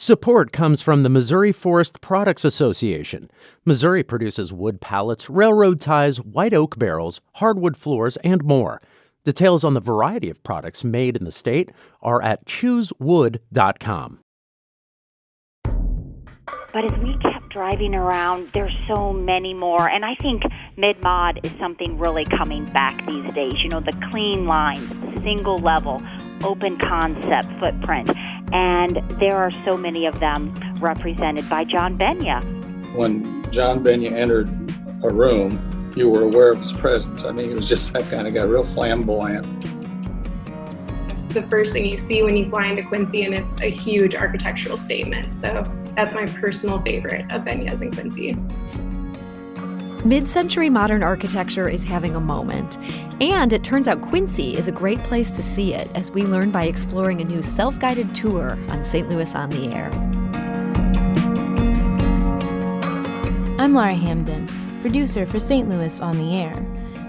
Support comes from the Missouri Forest Products Association. Missouri produces wood pallets, railroad ties, white oak barrels, hardwood floors, and more. Details on the variety of products made in the state are at choosewood.com. But as we kept driving around, there's so many more. And I think mid-mod is something really coming back these days. You know, the clean lines, single level, open concept footprint. And there are so many of them represented by John Benya. When John Benya entered a room, you were aware of his presence. I mean, he was just that kind of guy, real flamboyant. It's the first thing you see when you fly into Quincy, and it's a huge architectural statement. So that's my personal favorite of Benya's in Quincy. Mid-century modern architecture is having a moment. And it turns out Quincy is a great place to see it, as we learn by exploring a new self-guided tour on St. Louis on the Air. I'm Laura Hamden, producer for St. Louis on the Air.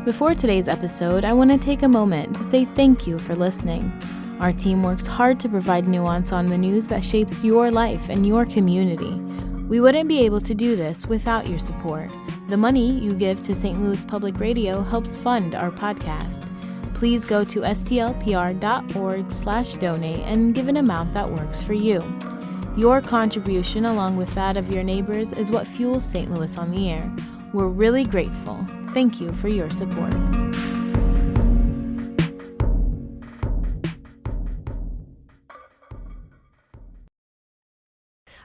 Before today's episode, I want to take a moment to say thank you for listening. Our team works hard to provide nuance on the news that shapes your life and your community. We wouldn't be able to do this without your support. The money you give to St. Louis Public Radio helps fund our podcast. Please go to stlpr.org/donate and give an amount that works for you. Your contribution, along with that of your neighbors, is what fuels St. Louis on the Air. We're really grateful. Thank you for your support.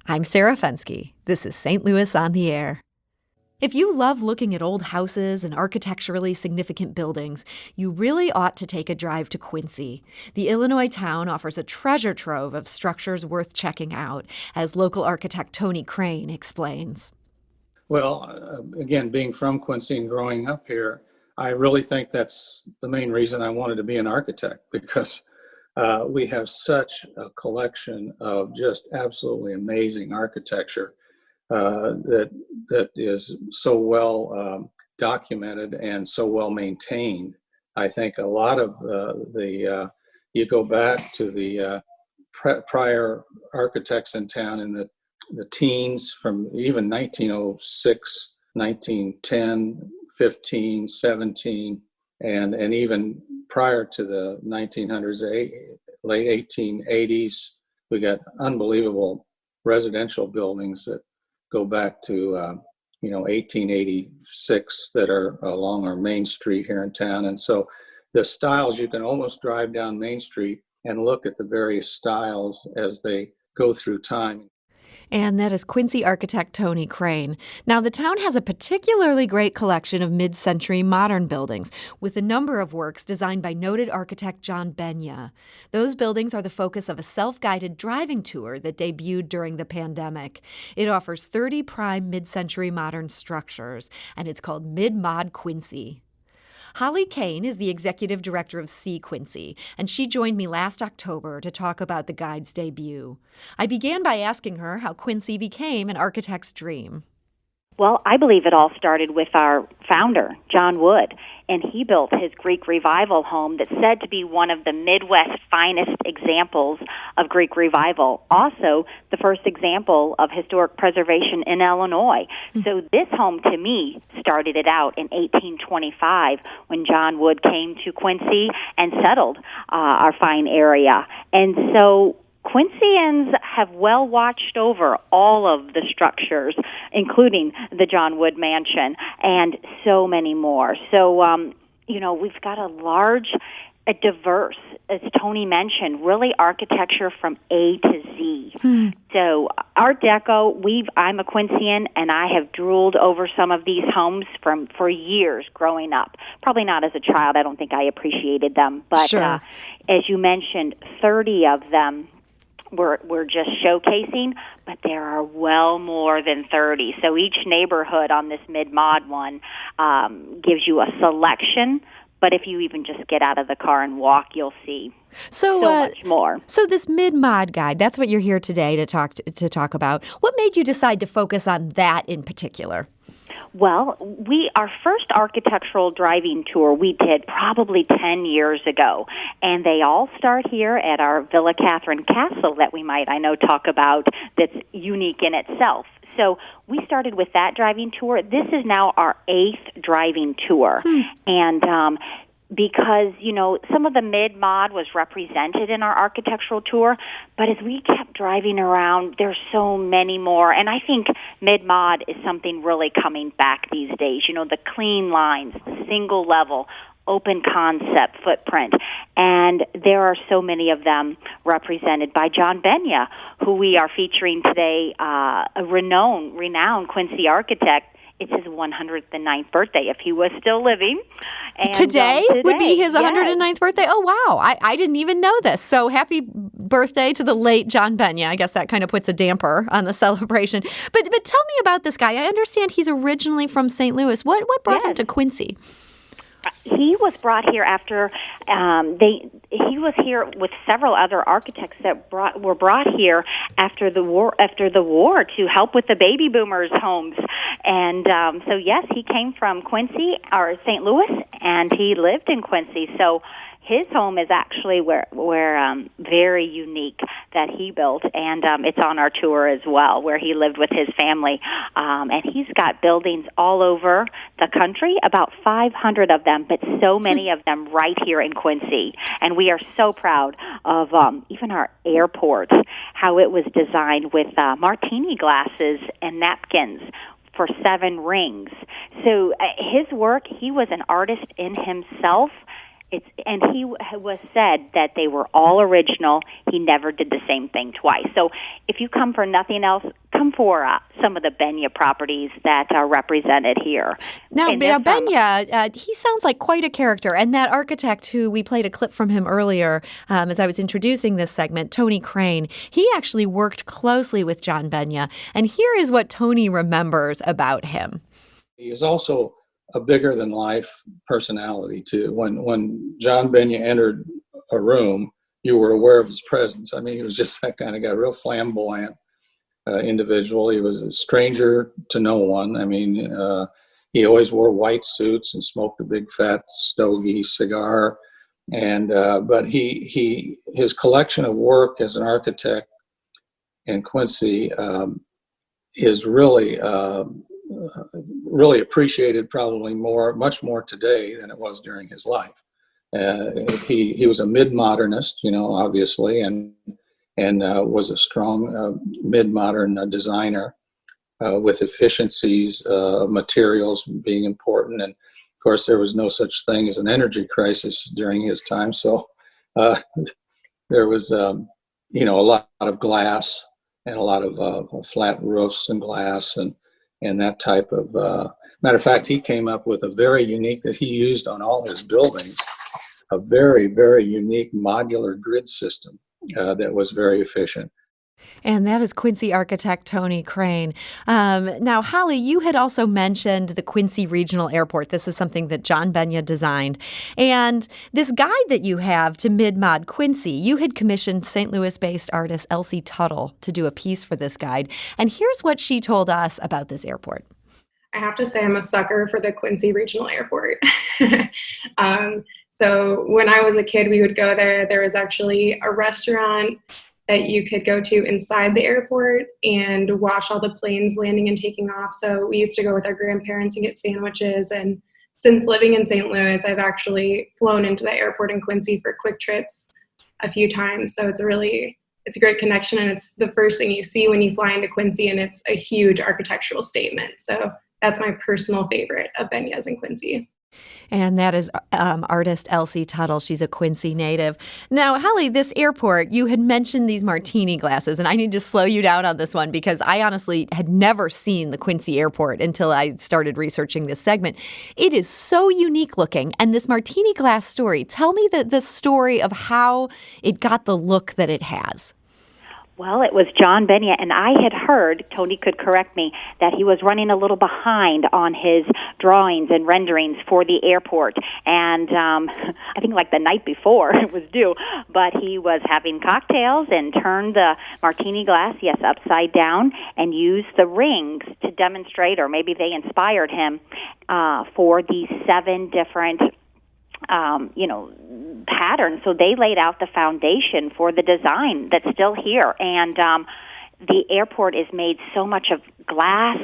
I'm Sarah Fenske. This is St. Louis on the Air. If you love looking at old houses and architecturally significant buildings, you really ought to take a drive to Quincy. The Illinois town offers a treasure trove of structures worth checking out, as local architect Tony Crane explains. Well, again, being from Quincy and growing up here, I really think that's the main reason I wanted to be an architect, because we have such a collection of just absolutely amazing architecture that is so well documented and so well maintained. I think a lot of you go back to the prior architects in town in the teens, from even 1906, 1910, 15, 17, and even prior to the 1900s, late 1880s, we got unbelievable residential buildings that go back to 1886 that are along our Main Street here in town. And so the styles, you can almost drive down Main Street and look at the various styles as they go through time. And that is Quincy architect Tony Crane. Now, the town has a particularly great collection of mid-century modern buildings, with a number of works designed by noted architect John Benya. Those buildings are the focus of a self-guided driving tour that debuted during the pandemic. It offers 30 prime mid-century modern structures, and it's called Mid-Mod Quincy. Holly Kane is the executive director of See Quincy, and she joined me last October to talk about the guide's debut. I began by asking her how Quincy became an architect's dream. Well, I believe it all started with our founder, John Wood, and he built his Greek Revival home that's said to be one of the Midwest's finest examples of Greek Revival. Also, the first example of historic preservation in Illinois. So this home, to me, started it out in 1825 when John Wood came to Quincy and settled our fine area. And so Quincyans have well watched over all of the structures, including the John Wood Mansion, and so many more. So, we've got a diverse, as Tony mentioned, really architecture from A to Z. So Art Deco, I'm a Quincyan, and I have drooled over some of these homes for years growing up. Probably not as a child. I don't think I appreciated them. But Sure. As you mentioned, 30 of them we're just showcasing, but there are well more than 30. So each neighborhood on this mid-mod one gives you a selection, but if you even just get out of the car and walk, you'll see so much more. So this mid-mod guide, that's what you're here today to talk about. What made you decide to focus on that in particular? Well, our first architectural driving tour we did probably 10 years ago, and they all start here at our Villa Catherine Castle that we might, I know, talk about that's unique in itself. So we started with that driving tour. This is now our 8th driving tour, and because, some of the mid-mod was represented in our architectural tour, but as we kept driving around, there's so many more. And I think mid-mod is something really coming back these days. The clean lines, the single level, open concept footprint. And there are so many of them represented by John Benya, who we are featuring today, a renowned Quincy architect. It's his 109th birthday, if he was still living. And, today would be his 109th yes. birthday? Oh, wow. I didn't even know this. So happy birthday to the late John Benya. I guess that kind of puts a damper on the celebration. But tell me about this guy. I understand he's originally from St. Louis. What brought him to Quincy? He was brought here after he was here with several other architects that were brought here after the war to help with the baby boomers' homes. And so yes, he came from Quincy or St. Louis, and he lived in Quincy. So his home is actually where very unique that he built, and it's on our tour as well, where he lived with his family. And he's got buildings all over the country, about 500 of them, but so many of them right here in Quincy. And we are so proud of even our airport, how it was designed with martini glasses and napkins for 7 rings. So his work, he was an artist in himself. And he was said that they were all original. He never did the same thing twice. So if you come for nothing else, come for some of the Benya properties that are represented here. Now Benya, he sounds like quite a character. And that architect who we played a clip from him earlier as I was introducing this segment, Tony Crane, he actually worked closely with John Benya. And here is what Tony remembers about him. He is also a bigger-than-life personality, too. When John Benya entered a room, you were aware of his presence. I mean, he was just that kind of guy, real flamboyant individual. He was a stranger to no one. I mean, he always wore white suits and smoked a big, fat, stogie cigar. And but his collection of work as an architect in Quincy is really appreciated, probably much more today than it was during his life. He was a mid-modernist, obviously, and was a strong mid-modern designer with efficiencies of materials being important. And of course, there was no such thing as an energy crisis during his time, so there was a lot of glass and a lot of flat roofs and glass and that type of matter of fact, he came up with a very unique that he used on all his buildings, a very, very unique modular grid system that was very efficient. And that is Quincy architect Tony Crane. Now, Holly, you had also mentioned the Quincy Regional Airport. This is something that John Benya designed. And this guide that you have to Mid-Mod Quincy, you had commissioned St. Louis-based artist Elsie Tuttle to do a piece for this guide. And here's what she told us about this airport. I have to say I'm a sucker for the Quincy Regional Airport. So when I was a kid, we would go there. There was actually a restaurant that you could go to inside the airport and watch all the planes landing and taking off. So we used to go with our grandparents and get sandwiches. And since living in St. Louis, I've actually flown into the airport in Quincy for quick trips a few times. So it's a great connection. And it's the first thing you see when you fly into Quincy, and it's a huge architectural statement. So that's my personal favorite of Benya's in Quincy. And that is artist Elsie Tuttle. She's a Quincy native. Now, Holly, this airport, you had mentioned these martini glasses, and I need to slow you down on this one because I honestly had never seen the Quincy airport until I started researching this segment. It is so unique looking. And this martini glass story, tell me the story of how it got the look that it has. Well, it was John Benya, and I had heard, Tony could correct me, that he was running a little behind on his drawings and renderings for the airport. And I think like the night before it was due, but he was having cocktails and turned the martini glass, upside down, and used the rings to demonstrate, or maybe they inspired him, for these 7 different patterns. So they laid out the foundation for the design that's still here. And the airport is made so much of glass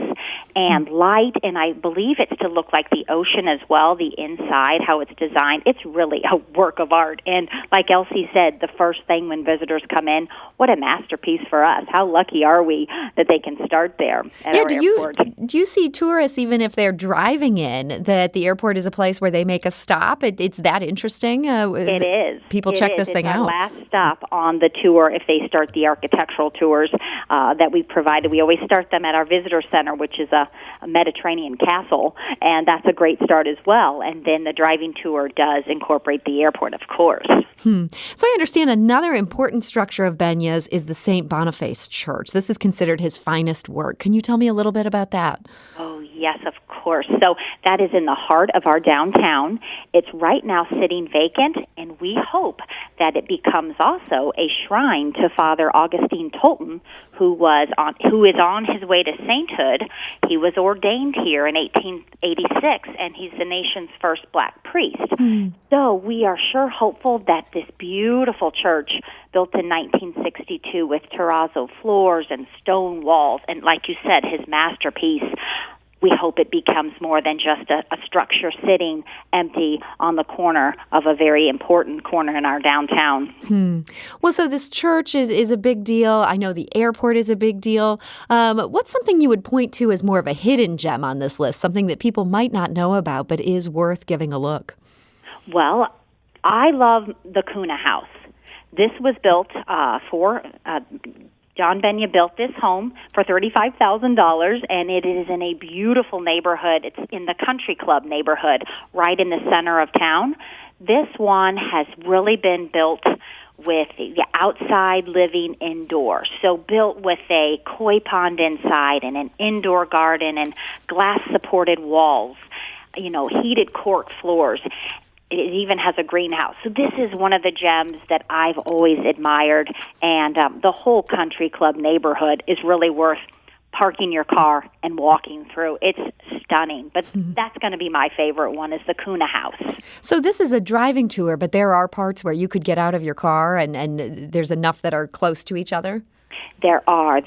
and light, and I believe it's to look like the ocean as well, the inside, how it's designed. It's really a work of art. And like Elsie said, the first thing when visitors come in, what a masterpiece for us. How lucky are we that they can start there at our airport. Do you see tourists, even if they're driving in, that the airport is a place where they make a stop? It's that interesting? It is. People check this thing out. It's our last stop on the tour if they start the architectural tours that we provided. We always start them at our visitor center, which is a Mediterranean castle, and that's a great start as well. And then the driving tour does incorporate the airport, of course. So I understand another important structure of Benya's is the St. Boniface Church. This is considered his finest work. Can you tell me a little bit about that? Oh, yes, of course. So that is in the heart of our downtown. It's right now sitting vacant, and we hope that it becomes also a shrine to Father Augustine Tolton, who is on his way to sainthood. He was ordained here in 1886, and he's the nation's first black priest. So we are sure hopeful that this beautiful church, built in 1962 with terrazzo floors and stone walls, and like you said, his masterpiece, we hope it becomes more than just a structure sitting empty on the corner of a very important corner in our downtown. Well, so this church is a big deal. I know the airport is a big deal. What's something you would point to as more of a hidden gem on this list, something that people might not know about but is worth giving a look? Well, I love the Kuna House. This was built for John Benya built this home for $35,000, and it is in a beautiful neighborhood. It's in the country club neighborhood, right in the center of town. This one has really been built with the outside living indoor. So built with a koi pond inside and an indoor garden and glass-supported walls, heated cork floors. It even has a greenhouse. So this is one of the gems that I've always admired, and the whole country club neighborhood is really worth parking your car and walking through. It's stunning, but that's going to be my favorite one is the Kuna House. So this is a driving tour, but there are parts where you could get out of your car and there's enough that are close to each other? There are.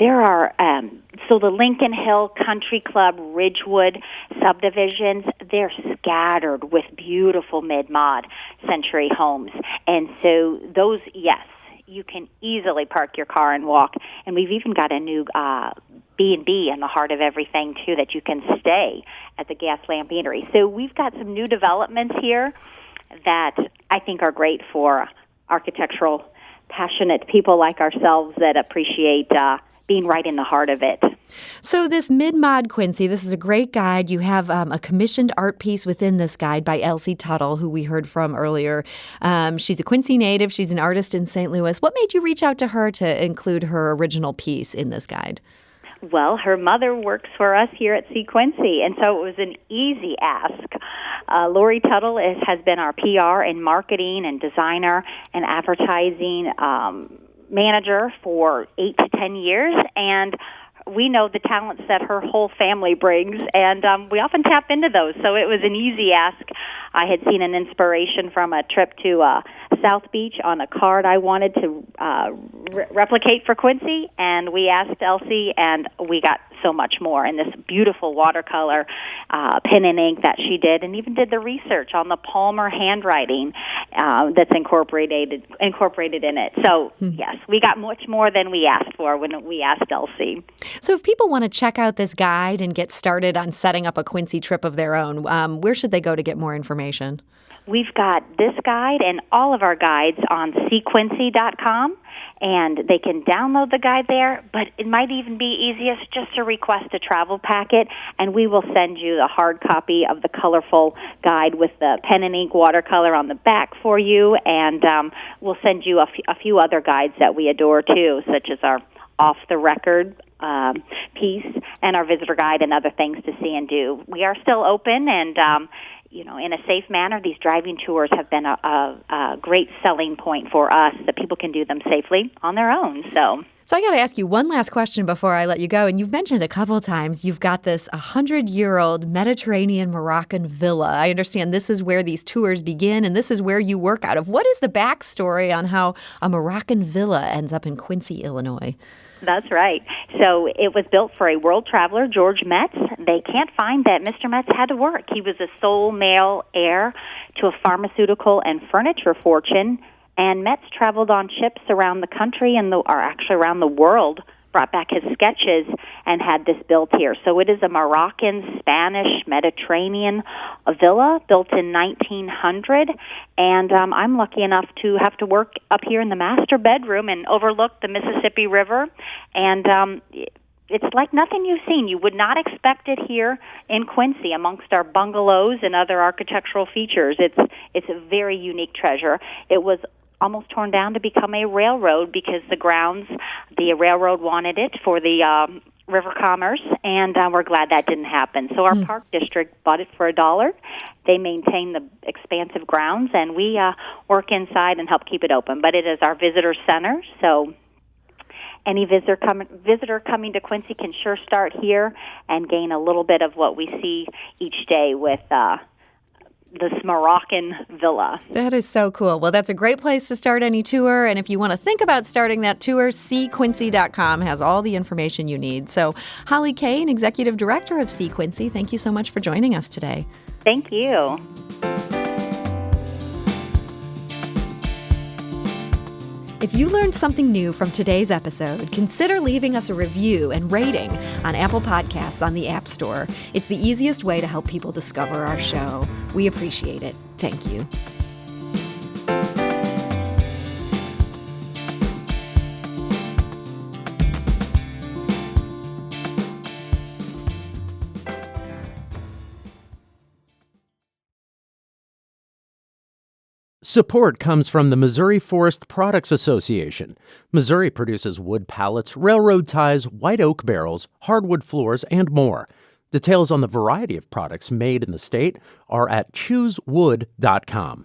So the Lincoln Hill Country Club, Ridgewood subdivisions, they're scattered with beautiful mid-mod century homes. And so those, yes, you can easily park your car and walk. And we've even got a new B&B in the heart of everything, too, that you can stay at the Gas Lamp Eatery. So we've got some new developments here that I think are great for architectural passionate people like ourselves that appreciate being right in the heart of it. So this Mid-Mod Quincy, this is a great guide. You have a commissioned art piece within this guide by Elsie Tuttle, who we heard from earlier. She's a Quincy native. She's an artist in St. Louis. What made you reach out to her to include her original piece in this guide? Well, her mother works for us here at Quincy, and so it was an easy ask. Lori Tuttle has been our PR and marketing and designer and advertising manager for 8 to 10 years, and we know the talents that her whole family brings, and we often tap into those. So it was an easy ask. I had seen an inspiration from a trip to South Beach on a card I wanted to replicate for Quincy, and we asked Elsie, and we got so much more in this beautiful watercolor pen and ink that she did, and even did the research on the Palmer handwriting that's incorporated in it. So, yes, we got much more than we asked for when we asked Elsie. So if people want to check out this guide and get started on setting up a Quincy trip of their own, where should they go to get more information? We've got this guide and all of our guides on sequincy.com, and they can download the guide there, but it might even be easiest just to request a travel packet, and we will send you the hard copy of the colorful guide with the pen and ink watercolor on the back for you, and we'll send you a few other guides that we adore, too, such as our off-the-record piece, and our visitor guide and other things to see and do. We are still open, and in a safe manner. These driving tours have been a great selling point for us, that people can do them safely on their own. So I got to ask you one last question before I let you go. And you've mentioned a couple of times you've got this 100-year-old Mediterranean Moroccan villa. I understand this is where these tours begin, and this is where you work out of. What is the backstory on how a Moroccan villa ends up in Quincy, Illinois? That's right. So it was built for a world traveler, George Metz. They can't find that Mr. Metz had to work. He was a sole male heir to a pharmaceutical and furniture fortune, and Metz traveled on ships around the country or actually around the world, brought back his sketches, and had this built here. So it is a Moroccan, Spanish, Mediterranean villa built in 1900, and I'm lucky enough to have to work up here in the master bedroom and overlook the Mississippi River, and it's like nothing you've seen. You would not expect it here in Quincy amongst our bungalows and other architectural features. It's a very unique treasure. It was almost torn down to become a railroad because the railroad wanted it for the river commerce, and we're glad that didn't happen. So our park district bought it for $1. They maintain the expansive grounds, and we work inside and help keep it open. But it is our visitor center, so any visitor coming to Quincy can sure start here and gain a little bit of what we see each day with this Moroccan villa. That is so cool. Well, that's a great place to start any tour. And if you want to think about starting that tour, seequincy.com has all the information you need. So Holly Kane, Executive Director of See Quincy, thank you so much for joining us today. Thank you. If you learned something new from today's episode, consider leaving us a review and rating on Apple Podcasts on the App Store. It's the easiest way to help people discover our show. We appreciate it. Thank you. Support comes from the Missouri Forest Products Association. Missouri produces wood pallets, railroad ties, white oak barrels, hardwood floors, and more. Details on the variety of products made in the state are at choosewood.com.